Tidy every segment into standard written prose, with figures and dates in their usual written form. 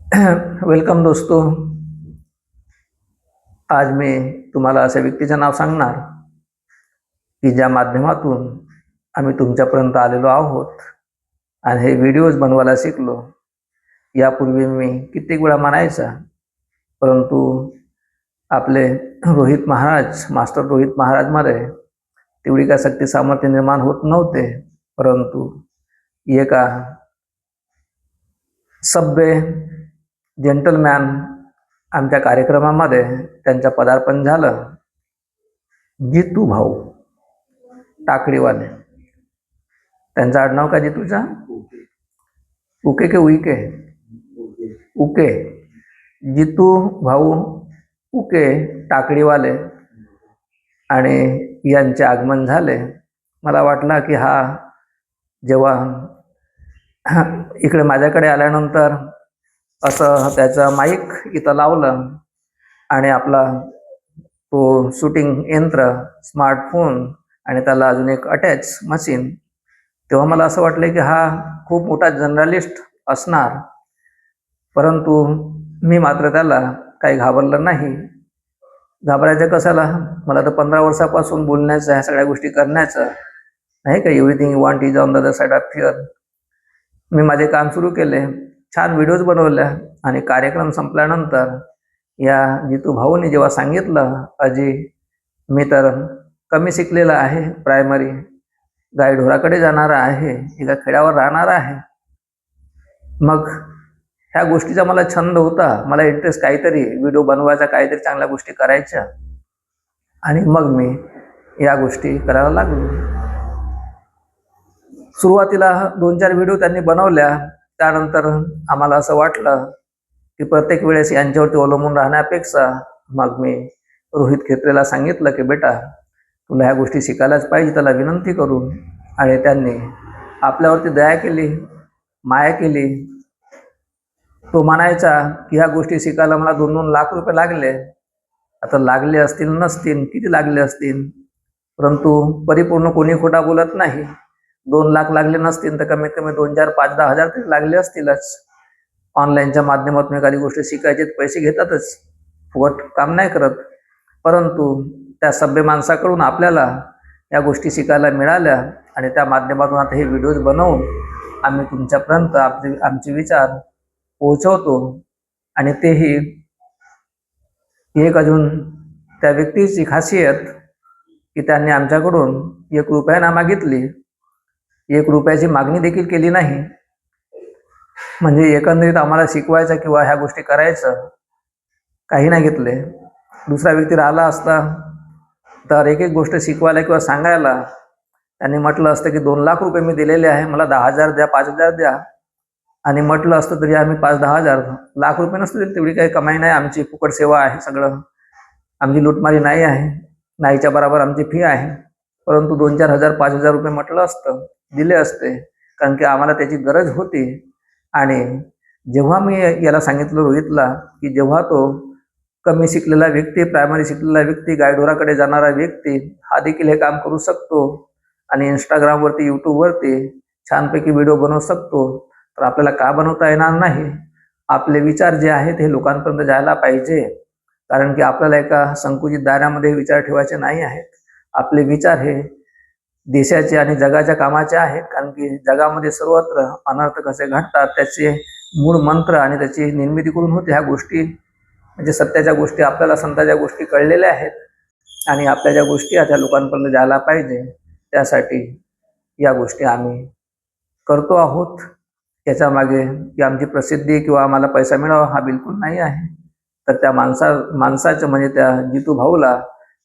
Welcome दोस्तों. आज मी तुम्हाला अशा व्यक्तीचे नाव सांगणार की ज्या माध्यमातून आम्ही तुमच्यापर्यंत आलेलो आहोत आणि हे व्हिडिओज बनवायला शिकलो. यापूर्वी मी कित्येक वेळा म्हणायचा, परंतु आपले रोहित महाराज, मास्टर रोहित महाराजमध्ये तेवढी काय शक्ती सामर्थ्य निर्माण होत नव्हते. परंतु एका सभ्य जेंटलमॅन आमच्या कार्यक्रमामध्ये त्यांचं पदार्पण झालं. जितू भाऊ टाकडीवाले, त्यांचं आडनाव का जितूचा? उके के उईके? उके. जितू भाऊ उके टाकडीवाले आणि यांचे आगमन झाले. मला वाटलं की हा जेव्हा इकडे माझ्याकडे आल्यानंतर असं त्याचं माईक इथं लावलं आणि आपला तो शूटिंग यंत्र, स्मार्टफोन आणि त्याला अजून एक अटॅच मशीन, तेव्हा मला असं वाटलं की हा खूप मोठा जर्नलिस्ट असणार. परंतु मी मात्र त्याला काही घाबरलं नाही. घाबरायचं कशाला? मला तर 15 वर्षापासून बोलण्याचं, ह्या सगळ्या गोष्टी करण्याचं नाही का. Everything you want is on the other side of fear. मी माझे काम सुरू केले, छान व्हिडिओज बनवल्या आणि कार्यक्रम संपल्यानंतर या जितू भाऊनी जेव्हा सांगितलं, अजी मी तर कमी शिकलेला आहे, प्रायमरी गायढोराकडे जाणारा आहे, एका खेड्यावर राहणार आहे. मग ह्या गोष्टीचा मला छंद होता, मला इंटरेस्ट काहीतरी व्हिडिओ बनवायचा, काहीतरी चांगल्या गोष्टी करायच्या, आणि मग मी या गोष्टी करायला लागलो. सुरुवातीला 2-4 व्हिडिओ त्यांनी बनवल्या. त्यानंतर आम्हाला असं वाटलं की प्रत्येक वेळेस यांच्यावरती अवलंबून राहण्यापेक्षा मग मी रोहित खेत्रेला सांगितलं की बेटा तुला ह्या गोष्टी शिकायलाच पाहिजे, त्याला विनंती करून. आणि त्यांनी आपल्यावरती दया केली, माया केली. तो म्हणायचा की ह्या गोष्टी शिकायला मला 2-2 लाख रुपये लागले. आता लागले असतील नसतील, किती लागले असतील, परंतु परिपूर्ण कोणी खोटा बोलत नाही. 2 लाख लागले नसतील तर कमीत कमी 2, 4, 5, 10 हजार तरी लागले असतीलच. ऑनलाईनच्या माध्यमातून एखादी गोष्ट शिकायचे पैसे घेतातच, फुकट काम नाही करत. परंतु त्या सभ्य माणसाकडून आपल्याला या गोष्टी शिकायला मिळाल्या आणि त्या माध्यमातून आता हे व्हिडिओज बनवून आम्ही तुमच्यापर्यंत आमचे विचार पोहोचवतो. आणि तेही एक अजून त्या व्यक्तीची खासियत की त्यांनी आमच्याकडून 1 रुपया ना मागितली, 1 रुपयाची मागणी देखील केली नाही. म्हणजे एकंदरीत आम्हाला शिकवायचं किंवा ह्या गोष्टी करायचं काही नाही घेतले. दुसरा व्यक्ती राहिला असता तर एक गोष्ट शिकवायला किंवा सांगायला त्यांनी म्हटलं असतं की 2 लाख रुपये मी दिलेले आहे, मला 10,000 द्या, 5,000 द्या. आणि म्हटलं असतं तरी आम्ही 5-10 हजार, लाख रुपये नसते दिले, तेवढी काही कमाई नाही आमची. फुकट सेवा आहे सगळं, आमची लूटमारी नाही आहे, नाहीच्या बरोबर आमची फी आहे. परंतु 2-4 हजार, 5,000 रुपये म्हटलं असतं, दिले असते, कारण की आम्हाला त्याची गरज होती. आणि जेव्हा मी याला सांगितलं रोहितला की जेव्हा तो कमी शिकलेला व्यक्ती, प्रायमरी शिकलेला व्यक्ती, गायढोराकडे जाणारा व्यक्ती हा देखील हे काम करू शकतो आणि इंस्टाग्रामवरती, यूट्यूबवरती छानपैकी व्हिडिओ बनवू शकतो, तर आपल्याला का बनवता येणार नाही? आपले विचार जे आहेत हे लोकांपर्यंत जायला पाहिजे. कारण की आपल्याला एका संकुचित दायऱ्यामध्ये विचार ठेवायचे नाही आहेत. आपले विचार हे देशाचे आणि जगाच्या कामाचे आहेत. कारण की जगामध्ये सर्वत्र अनर्थ कसे घडतात त्याचे मूळ मंत्र आणि त्याची निर्मिती करून होते. ह्या गोष्टी म्हणजे सत्याच्या गोष्टी, आपल्याला संतांच्या गोष्टी कळलेल्या आहेत आणि आपल्या ज्या गोष्टी आहेत त्या लोकांपर्यंत जायला पाहिजे. त्यासाठी या गोष्टी आम्ही करतो आहोत. याच्या मागे की आमची प्रसिद्धी किंवा आम्हाला पैसा मिळावा हा बिलकुल नाही आहे. तर त्या माणसाचं म्हणजे त्या जितू भाऊला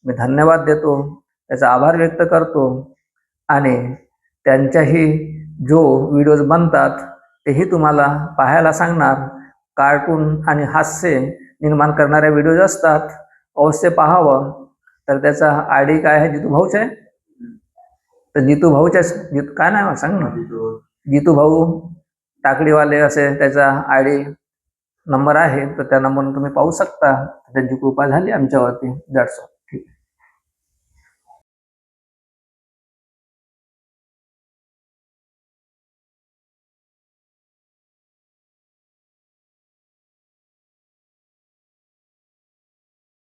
मी धन्यवाद देतो, त्याचा आभार व्यक्त करतो. आणि त्यांच्याही जो व्हिडिओज बनतात तेही तुम्हाला पाहायला सांगणार. कार्टून आणि हास्य निर्माण करणाऱ्या व्हिडिओज असतात, अवश्य पाहावं. तर त्याचा आयडी काय आहे? जितू भाऊच आहे. तर जितू भाऊच्या काय नाही सांग ना, जितू भाऊ टाकडीवाले असे त्याचा आयडी नंबर आहे. तर त्या नंबरवर तुम्ही पाहू शकता. त्यांची कृपा झाली आमच्यावरती. That's all.